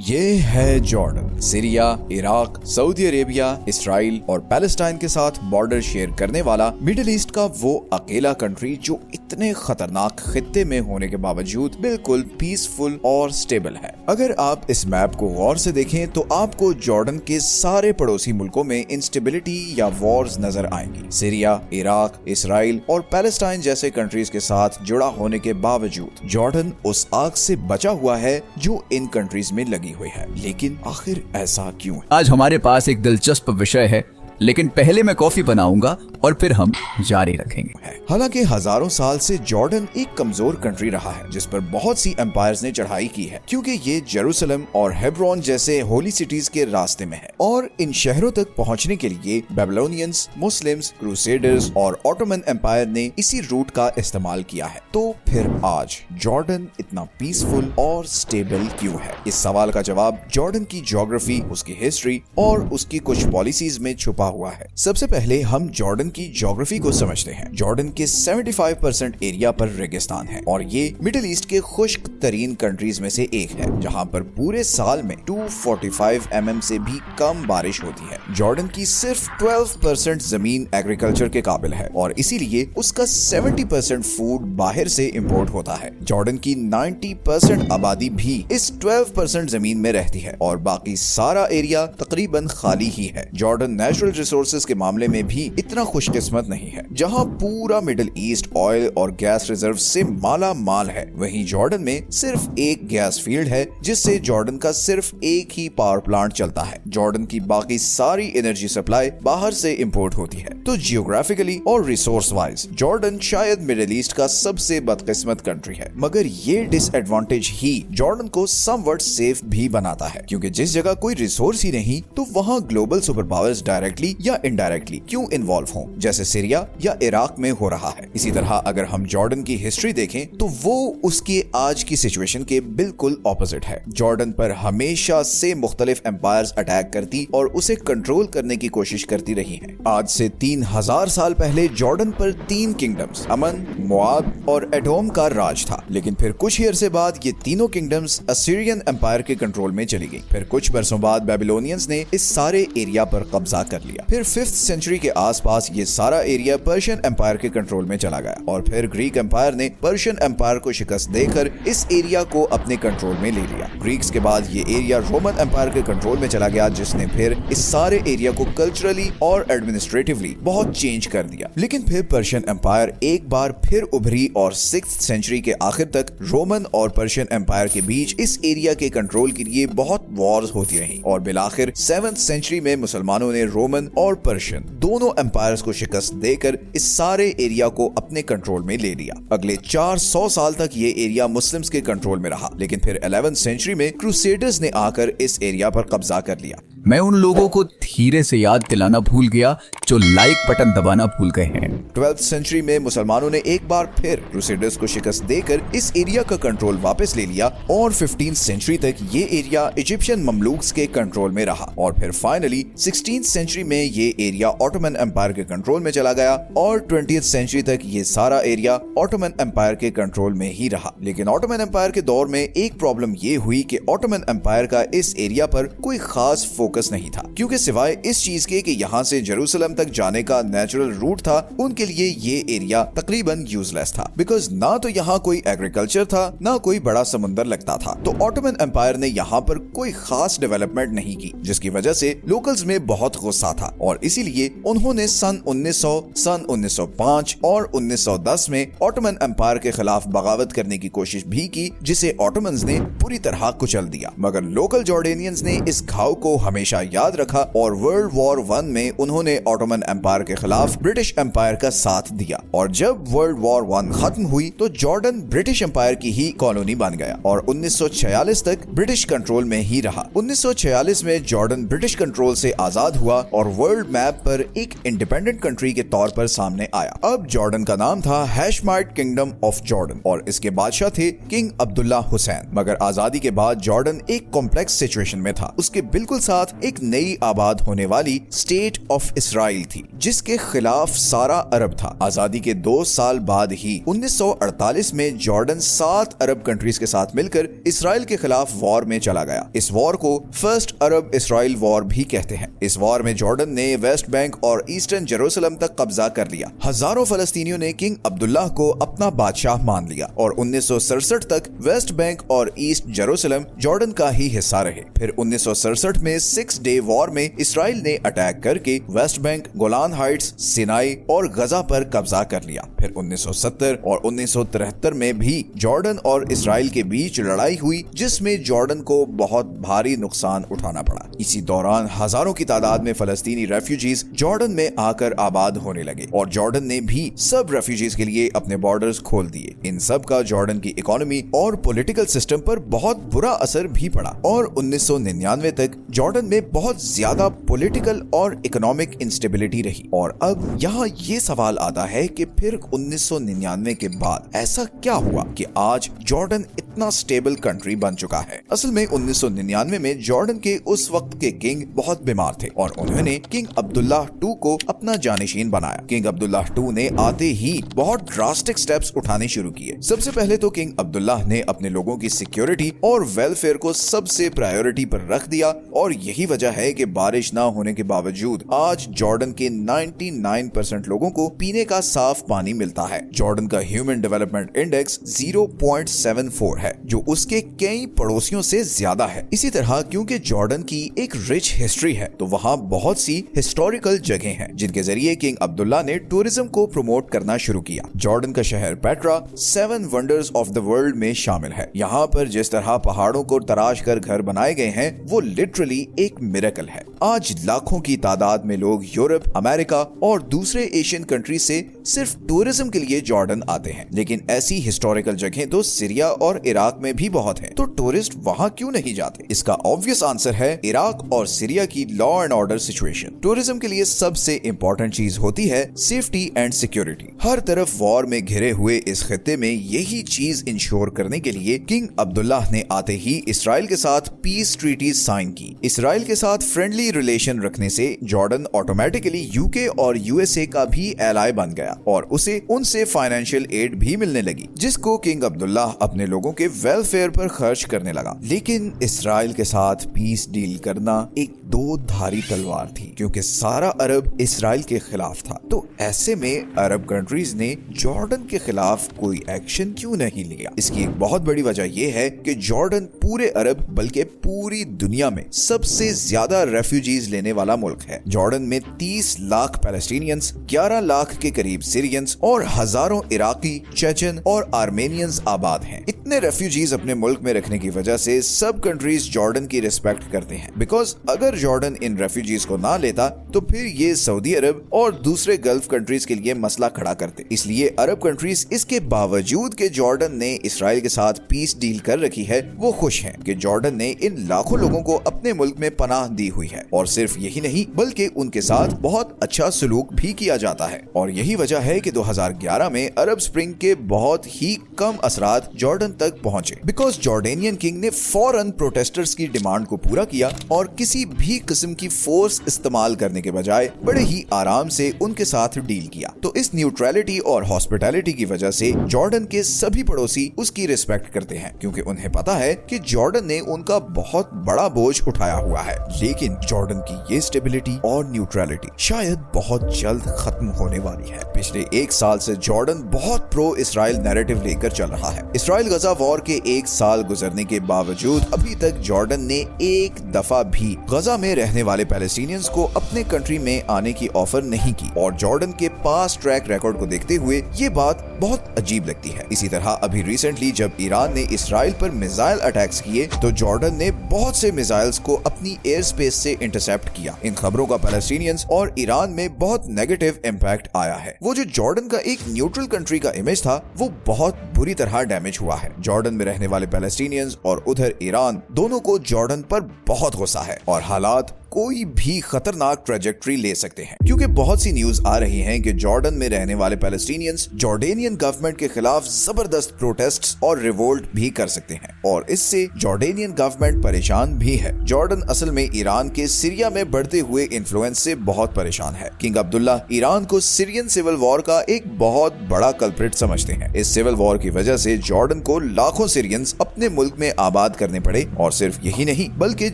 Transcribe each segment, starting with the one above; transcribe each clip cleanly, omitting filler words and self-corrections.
یہ ہے Jordan, Syria, Iraq, سعودی عربیہ، اسرائیل اور پیلسٹائن کے ساتھ بارڈر شیئر کرنے والا مڈل ایسٹ کا وہ اکیلا کنٹری جو اتنے خطرناک خطے میں ہونے کے باوجود بالکل پیسفل اور سٹیبل ہے۔ اگر آپ اس میپ کو غور سے دیکھیں تو آپ کو جارڈن کے سارے پڑوسی ملکوں میں انسٹیبلٹی یا وارز نظر آئیں گی۔ سیریا، عراق، اسرائیل اور پیلسٹائن جیسے کنٹریز کے ساتھ جڑا ہونے کے باوجود جارڈن اس آگ سے بچا ہوا ہے جو ان کنٹریز میں لگی ہوئی ہے۔ لیکن آخر ایسا کیوں ہے؟ آج ہمارے پاس ایک دلچسپ وشے ہے، لیکن پہلے میں کافی بناؤں گا اور پھر ہم جاری رکھیں گے۔ حالانکہ ہزاروں سال سے جارڈن ایک کمزور کنٹری رہا ہے جس پر بہت سی امپائرز نے چڑھائی کی ہے، کیونکہ یہ جیروسلم اور ہیبرون جیسے ہولی سٹیز کے راستے میں ہے، اور ان شہروں تک پہنچنے کے لیے بیبلونینز، مسلمز، کروسیڈرز اور آٹومن امپائر نے اسی روٹ کا استعمال کیا ہے۔ تو پھر آج جارڈن اتنا پیسفل اور سٹیبل کیوں ہے؟ اس سوال کا جواب جارڈن کی جیوگرافی، اس کی ہسٹری اور اس کی کچھ پالیسیز میں چھپا ہوا ہے۔ سب سے پہلے ہم جارڈن کی جیوگرافی کو سمجھتے ہیں۔ جارڈن کے 75% ایریا پر ریگستان ہے اور یہ مڈل ایسٹ کے خشک ترین کنٹریز میں سے ایک ہے، جہاں پر پورے سال میں 245 mm سے بھی کم بارش ہوتی ہے۔ جارڈن کی صرف 12% زمین ایگریکلچر کے قابل ہے اور اسی لیے اس کا 70% فوڈ باہر سے امپورٹ ہوتا ہے۔ جارڈن کی 90% آبادی بھی اس 12% زمین میں رہتی ہے اور باقی سارا ایریا تقریباً خالی ہی ہے۔ جارڈن نیچرل ریسورسز کے معاملے میں بھی اتنا خوش قسمت نہیں ہے۔ جہاں پورا مڈل ایسٹ آئل اور گیس ریزرو سے مالا مال ہے، وہیں جارڈن میں صرف ایک گیس فیلڈ ہے جس سے جارڈن کا صرف ایک ہی پاور پلانٹ چلتا ہے۔ جارڈن کی باقی ساری انرجی سپلائی باہر سے امپورٹ ہوتی ہے۔ تو جیوگرافیکلی اور ریسورس وائز جارڈن شاید مڈل ایسٹ کا سب سے بدقسمت کنٹری ہے، مگر یہ ڈس ایڈوانٹیج ہی جارڈن کو سم وٹ سیف بھی بناتا ہے، کیونکہ جس جگہ کوئی ریسورس ہی نہیں تو وہاں گلوبل سپر پاورز ڈائریکٹلی یا انڈائریکٹلی کیوں انوالو ہوں، جیسے سیریا یا عراق میں ہو رہا ہے۔ اسی طرح اگر ہم جارڈن کی ہسٹری دیکھیں تو وہ اس کے آج کی سچویشن کے بالکل اپوزٹ ہے۔ جارڈن پر ہمیشہ سے مختلف امپائرز اٹیک کرتی اور اسے کنٹرول کرنے کی کوشش کرتی رہی ہیں۔ آج سے 3000 سال پہلے جارڈن پر 3 کنگڈمز امن، مواب اور ایڈوم کا راج تھا، لیکن پھر کچھ ہی عرصے بعد یہ تینوں کنگڈمز اسیرین امپائر کے کنٹرول میں چلی گئی۔ پھر کچھ برسوں بعد بیبلونینز نے اس سارے ایریا پر قبضہ کر لیا۔ پھر 5th سینچری کے آس پاس یہ سارا ایریا پرشین امپائر کے کنٹرول میں چلا گیا، اور پھر گریک امپائر نے پرشین امپائر کو شکست دے کر اس ایریا کو اپنے کنٹرول میں لے لیا۔ گریکس کے بعد یہ ایریا رومن امپائر کے کنٹرول میں چلا گیا، جس نے پھر اس سارے ایریا کو کلچرلی اور ایڈمنسٹریٹولی بہت چینج کر دیا۔ لیکن پھر پرشین امپائر ایک بار پھر ابھری اور 6th سینچری کے آخر تک رومن اور پرشین امپائر کے بیچ اس ایریا کے کنٹرول کے لیے بہت وارز ہوتی رہی، اور بالآخر 7th سینچری میں مسلمانوں نے رومن اور پرشین دونوں امپائرز کو شکست دے کر اس سارے ایریا کو اپنے کنٹرول میں لے لیا۔ اگلے 400 سال تک یہ ایریا مسلمز کے کنٹرول میں رہا، لیکن پھر 11th سینچری میں کروسیڈرز نے آ کر اس ایریا پر قبضہ کر لیا۔ میں ان لوگوں کو دھیرے سے یاد دلانا بھول گیا جو لائک بٹن دبانا بھول گئے ہیں۔ 12th سینچری میں مسلمانوں نے ایک بار پھر کروسیڈرز کو شکست دے کر اس ایریا کا کنٹرول واپس لے لیا، اور 15th سینچری تک یہ ایریا ایجپشین مملوکس کے کنٹرول میں رہا، اور پھر فائنلی 16th سینچری میں یہ ایریا آٹومن امپائر کے کنٹرول میں چلا گیا، اور 20th سینچری تک یہ سارا ایریا آٹومن امپائر کے کنٹرول میں ہی رہا۔ لیکن آٹومن امپائر کے دور میں ایک پرابلم یہ ہوئی کہ آٹومن امپائر کا اس ایریا پر کوئی خاص فوکس نہیں تھا، کیونکہ سوائے اس چیز کے کہ یہاں سے جیروسلم تک جانے کا نیچرل روٹ تھا، ان کے لیے یہ ایریا تقریباً یوز لیس تھا، بیکاز نہ تو یہاں کوئی ایگریکلچر تھا نہ کوئی بڑا سمندر لگتا تھا۔ تو آٹومن امپائر نے یہاں پر کوئی خاص ڈیولپمنٹ نہیں کی، جس کی وجہ سے لوکلز میں بہت غصہ تھا، اور اسی لیے انہوں نے سن 1900، سن 1905 اور 1910 میں آٹومن امپائر کے خلاف بغاوت کرنے کی کوشش بھی کی، جسے آٹومنز نے پوری طرح کچل دیا۔ مگر لوکل جارڈینینز نے اس گھاؤ کو ہمیشہ یاد رکھا، اور ورلڈ وار 1 میں انہوں نے آٹومن امپائر کے خلاف برٹش امپائر کا ساتھ دیا، اور جب ورلڈ وار 1 ختم ہوئی تو جارڈن برٹش امپائر کی ہی کالونی بن گیا، اور 1946 تک برٹش کنٹرول میں ہی رہا۔ 1946 میں جارڈن برٹش کنٹرول سے آزاد ہوا اور ورلڈ میپ پر ایک انڈیپینڈنٹ کنٹری کے طور پر سامنے آیا۔ اب جارڈن کا نام تھا ہیشمائٹ کنگڈم آف جارڈن، اور اس کے بادشاہ تھے کنگ عبداللہ حسین۔ مگر آزادی کے بعد جارڈن ایک کمپلیکس سچویشن میں تھا۔ اس کے بالکل ساتھ साथ एक नई आबाद होने वाली स्टेट ऑफ इसराइल थी, जिसके खिलाफ सारा अरब था। आजादी के 2 साल बाद ही 1948 में जॉर्डन 7 अरब कंट्रीज के साथ मिलकर इसराइल के खिलाफ वॉर में चला गया। इस वॉर को फर्स्ट अरब इसराइल वॉर भी कहते हैं। इस वॉर में जॉर्डन ने वेस्ट बैंक और ईस्टर्न जेरूसलम तक कब्जा कर लिया। हजारों फलस्तीनियों ने किंग अब्दुल्लाह को अपना बादशाह मान लिया और 1967 तक वेस्ट बैंक और ईस्ट जेरूसलम जॉर्डन का ही हिस्सा रहे। फिर 1967 में 6 डे वॉर में इसराइल ने अटैक करके West Bank, Golan Heights, Sinai और गजा पर कब्जा कर लिया। फिर 1970 और 1973 में भी जॉर्डन और इसराइल के बीच लड़ाई हुई, जिसमें जॉर्डन को बहुत भारी नुकसान उठाना पड़ा। इसी दौरान हजारों की तादाद में फलस्तीनी रेफ्यूजीज जॉर्डन में आकर आबाद होने लगे और जॉर्डन ने भी सब रेफ्यूजीज के लिए अपने बॉर्डर्स खोल दिए। इन सब का जॉर्डन की इकोनॉमी और पॉलिटिकल सिस्टम पर बहुत बुरा असर भी पड़ा और 1999 तक जॉर्डन में बहुत ज्यादा पॉलिटिकल और इकोनॉमिक इंस्टेबिलिटी रही। और अब यहाँ ये सवाल आता है कि फिर 1999 के बाद ऐसा क्या हुआ कि आज जॉर्डन इतना स्टेबल कंट्री बन चुका है। असल में 1999 में जॉर्डन के उस वक्त के किंग बहुत बीमार थे और उन्होंने किंग अब्दुल्लाह II को अपना जानशीन बनाया। किंग अब्दुल्लाह II ने आते ही बहुत ड्रास्टिक स्टेप्स उठाने शुरू किए। सबसे पहले तो किंग अब्दुल्लाह ने अपने लोगों की सिक्योरिटी और वेलफेयर को सबसे प्रायोरिटी पर रख दिया और यही वजह है कि बारिश ना होने के बावजूद आज जॉर्डन के 99% लोगों को पीने का साफ पानी मिलता है। जॉर्डन का ह्यूमन डेवलपमेंट इंडेक्स 0.74 है, जो उसके कई पड़ोसियों से ज्यादा है। इसी तरह क्योंकि जॉर्डन की एक रिच हिस्ट्री है, तो वहाँ बहुत सी हिस्टोरिकल जगह हैं, जिनके जरिए किंग अब्दुल्ला ने टूरिज्म को प्रमोट करना शुरू किया। जॉर्डन का शहर Petra 7 wonders of the world में शामिल है। यहाँ पर जिस तरह पहाड़ों को तराश कर घर बनाए गए हैं, वो लिटरली एक मिरेकल है। आज लाखों की तादाद में लोग यूरोप, अमेरिका और दूसरे एशियन कंट्री से सिर्फ टूरिज्म के लिए जॉर्डन आते हैं, लेकिन ऐसी हिस्टोरिकल जगह तो सीरिया और इराक में भी बहुत है। तो टूरिस्ट वहाँ क्यों नहीं जाते? इसका ऑब्वियस आंसर है इराक और सीरिया की law and order situation. Tourism के लिए सबसे इम्पोर्टेंट चीज होती है सेफ्टी एंड सिक्योरिटी। हर तरफ वॉर में घिरे हुए इस खित्ते में यही चीज इंश्योर करने के लिए किंग अब्दुल्लाह ने आते ही इसराइल के साथ पीस ट्रीटी साइन की। इसराइल के साथ फ्रेंडली रिलेशन रखने से जॉर्डन ऑटोमेटिकली यूके और यूएसए का भी एलाय बन गया और उसे उनसे फाइनेंशियल एड भी मिलने लगी, जिसको किंग अब्दुल्लाह अपने लोगों के वेलफेयर पर खर्च करने लगा। लेकिन इसराइल के साथ पीस डील करना एक 2 धारी तलवार थी, क्योंकि सारा अरब इसराइल के खिलाफ था। तो ऐसे में अरब कंट्रीज ने जॉर्डन के खिलाफ कोई एक्शन क्यों नहीं लिया? इसकी एक बहुत बड़ी वजह यह है कि जॉर्डन पूरे अरब बल्कि पूरी दुनिया में सबसे ज्यादा रेफ्यूजीज लेने वाला मुल्क है। जॉर्डन में 30 लाख पैलेस्टीनियंस, 11 लाख के करीब सीरियंस और हजारों इराकी, चेचन और आर्मेनियंस आबाद हैं। इतने रेफ्यूजीज अपने मुल्क में रखने की वजह से सब कंट्रीज जॉर्डन की रिस्पेक्ट करते हैं, बिकॉज अगर जॉर्डन इन रेफ्यूजीज को ना लेता तो फिर ये सऊदी अरब और दूसरे गल्फ कंट्रीज के लिए मसला खड़ा करते। इसलिए अरब कंट्रीज इसके बावजूद कि जॉर्डन ने इसराइल के साथ पीस डील कर रखी है, वो खुश हैं कि जॉर्डन ने इन लाखों लोगों को अपने मुल्क में पनाह दी हुई है। और सिर्फ यही नहीं बल्कि उनके साथ बहुत अच्छा सलूक भी किया जाता है। और यही वजह है कि 2011 में अरब स्प्रिंग के बहुत ही कम असरात जॉर्डन तक पहुंचे, बिकॉज जॉर्डेनियन किंग ने फौरन प्रोटेस्टर्स की डिमांड को पूरा किया और किसी भी किस्म की फोर्स इस्तेमाल करने के बजाय बड़े ही आराम से उनके साथ डील किया। तो इस न्यूट्रलिटी और हॉस्पिटैलिटी की वजह से जॉर्डन के सभी पड़ोसी उसकी रिस्पेक्ट करते हैं, क्योंकि उन्हें पता है कि जॉर्डन ने उनका बहुत बड़ा बोझ उठाया हुआ है। लेकिन जॉर्डन की ये स्टेबिलिटी और न्यूट्रलिटी शायद बहुत जल्द खत्म होने वाली है। पिछले 1 साल से जॉर्डन बहुत प्रो इसराइल नैरेटिव लेकर चल रहा है। इसराइल गजा वॉर के 1 साल गुजरने के बावजूद अभी तक जॉर्डन ने एक दफा भी गजा में रहने वाले पैलेस्टीनियंस को अपने कंट्री में आने की ऑफर नहीं की। और जॉर्डन के पास ट्रैक रिकॉर्ड को देखते हुए ये बात बहुत अजीब लगती है। इसी तरह अभी रिसेंटली जब ईरान ने इसराइल पर मिसाइल अटैक्स किए तो जॉर्डन ने बहुत से मिसाइल्स को अपनी एयर स्पेस से इंटरसेप्ट किया। इन खबरों का पैलेस्टीनियंस और ईरान में बहुत नेगेटिव इम्पैक्ट आया है। वो जो जॉर्डन का एक न्यूट्रल कंट्री का इमेज था, वो बहुत बुरी तरह डैमेज हुआ है। जॉर्डन में रहने वाले पैलेस्टीनियंस और उधर ईरान दोनों को जॉर्डन पर बहुत गुस्सा है और हालात कोई भी खतरनाक ट्रेजेक्ट्री ले सकते हैं, क्योंकि बहुत सी न्यूज आ रही हैं कि जॉर्डन में रहने वाले पैलेस्टीनियंस जॉर्डेनियन गवर्नमेंट के खिलाफ जबरदस्त प्रोटेस्ट्स और रिवोल्ट भी कर सकते हैं, और इससे जॉर्डेनियन गवर्नमेंट परेशान भी है। जॉर्डन असल में ईरान के सीरिया में बढ़ते हुए इन्फ्लुएंस से बहुत परेशान है। किंग अब्दुल्ला ईरान को सीरियन सिविल वॉर का एक बहुत बड़ा कल्प्रिट समझते हैं। इस सिविल वॉर की वजह से जॉर्डन को लाखों सीरियंस अपने मुल्क में आबाद करने पड़े, और सिर्फ यही नहीं बल्कि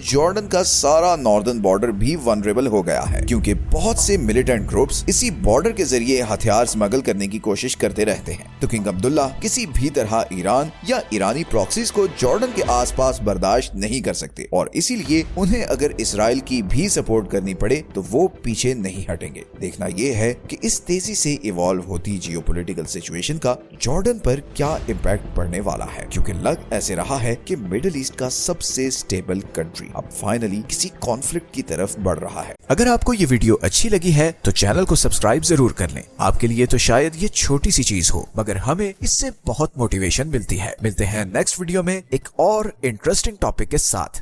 जॉर्डन का सारा नॉर्दर्न बॉर्डर भी वनरेबल हो गया है, क्योंकि बहुत से मिलिटेंट ग्रुप्स इसी बॉर्डर के जरिए हथियार स्मगल करने की कोशिश करते रहते हैं। तो किंग अब्दुल्ला किसी भी तरह ईरान या ईरानी प्रॉक्सीज को जॉर्डन के आसपास बर्दाश्त नहीं कर सकते, और इसीलिए उन्हें अगर इसराइल की भी सपोर्ट करनी पड़े तो वो पीछे नहीं हटेंगे। देखना ये है कि इस तेजी से इवॉल्व होती जियोपॉलिटिकल सिचुएशन का जॉर्डन पर क्या इम्पैक्ट पड़ने वाला है, क्योंकि लग ऐसे रहा है कि मिडिल ईस्ट का सबसे स्टेबल कंट्री अब फाइनली किसी कॉन्फ्लिक्ट की तरफ बढ़ रहा है। अगर आपको ये वीडियो अच्छी लगी है तो चैनल को सब्सक्राइब जरूर कर लें। आपके लिए तो शायद ये छोटी सी चीज हो, मगर हमें इससे बहुत मोटिवेशन मिलती है। मिलते हैं नेक्स्ट वीडियो में एक और इंटरेस्टिंग टॉपिक के साथ।